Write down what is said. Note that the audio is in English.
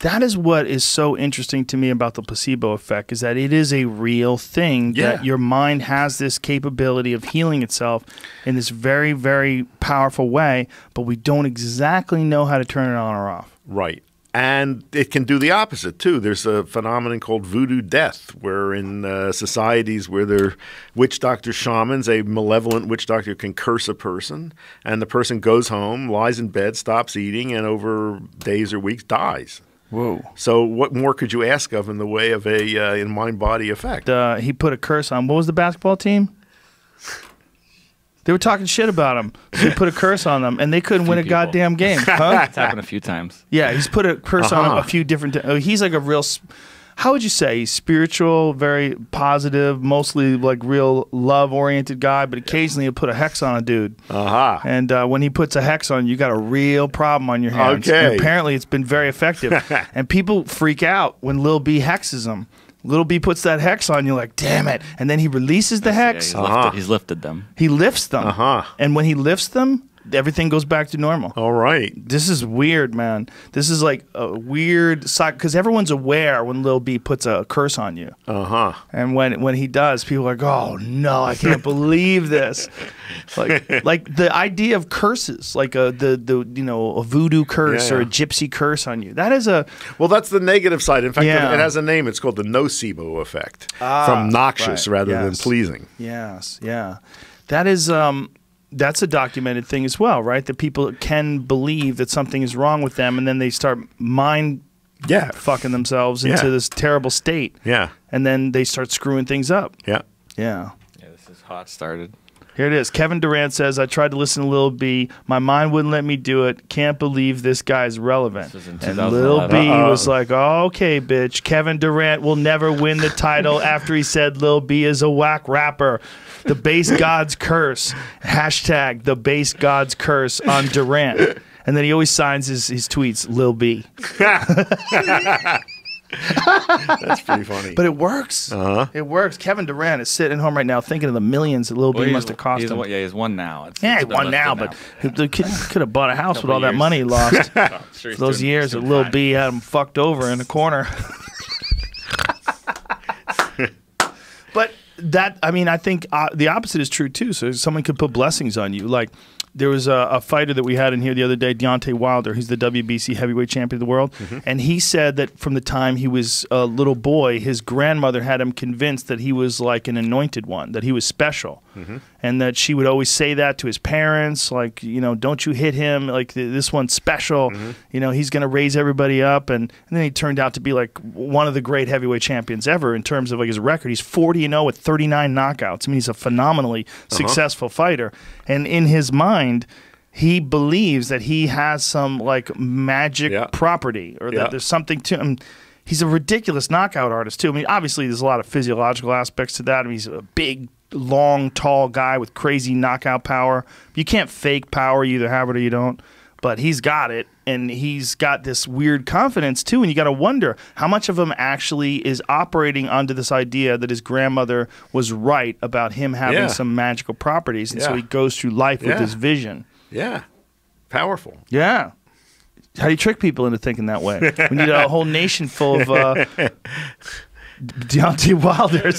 That is what is so interesting to me about the placebo effect, is that it is a real thing, that your mind has this capability of healing itself in this very, very powerful way, but we don't exactly know how to turn it on or off. Right. And it can do the opposite, too. There's a phenomenon called voodoo death, where in societies where they're witch doctor shamans, a malevolent witch doctor can curse a person, and the person goes home, lies in bed, stops eating, and over days or weeks dies. Whoa. So what more could you ask of in the way of a mind-body effect? He put a curse on, what was the basketball team? They were talking shit about him. So he put a curse on them, and they couldn't win a goddamn game. Huh? It's happened a few times. Yeah, he's put a curse on him a few different times. He's like a real, how would you say? He's spiritual, very positive, mostly like real love-oriented guy, but occasionally he'll put a hex on a dude. And when he puts a hex on you, got a real problem on your hands. Okay. And apparently it's been very effective. And people freak out when Lil B hexes them. Lil B puts that hex on you, like, damn it. And then he releases the hex. Yeah, he's lifted them. He lifts them. And when he lifts them, everything goes back to normal. All right. This is weird, man. This is like a weird side, because everyone's aware when Lil B puts a curse on you. And when he does, people are like, oh no, I can't believe this. Like the idea of curses, like a voodoo curse or a gypsy curse on you. That is a that's the negative side. In fact, it has a name. It's called the nocebo effect, from noxious rather than pleasing. Yes, yeah. That is that's a documented thing as well, right? That people can believe that something is wrong with them, and then they start fucking themselves into this terrible state. And then they start screwing things up. Yeah, this is how it started. Here it is. Kevin Durant says, I tried to listen to Lil B. My mind wouldn't let me do it. Can't believe this guy's relevant. And Lil B was like, oh, okay, bitch. Kevin Durant will never win the title after he said Lil B is a whack rapper. The BasedGod's curse. Hashtag the BasedGod's curse on Durant. And then he always signs his tweets, Lil B. That's pretty funny. But it works. It works. Kevin Durant is sitting home right now thinking of the millions that Lil B must have cost him. Yeah, he's won now. He won now, but the kid could have bought a house with all that money he lost. Sure, those years that Lil B had him fucked over in the corner. But that, I mean, I think the opposite is true too. So someone could put blessings on you. Like, there was a fighter that we had in here the other day, Deontay Wilder. He's the WBC heavyweight champion of the world. And he said that from the time he was a little boy, his grandmother had him convinced that he was like an anointed one, that he was special. And that she would always say that to his parents, like, you know, don't you hit him, like, this one's special. You know, he's going to raise everybody up. And then he turned out to be like one of the great heavyweight champions ever in terms of like his record. He's 40-0 with 39 knockouts. I mean, he's a phenomenally successful fighter. And in his mind, he believes that he has some like magic property, or that there's something to him. He's a ridiculous knockout artist too. I mean, obviously there's a lot of physiological aspects to that. I mean, he's a big, long, tall guy with crazy knockout power. You can't fake power. You either have it or you don't. But he's got it, and he's got this weird confidence too. And you got to wonder how much of him actually is operating under this idea that his grandmother was right about him having some magical properties, and so he goes through life with this vision. Yeah, powerful. Yeah. How do you trick people into thinking that way? We need a whole nation full of Deontay Wilders.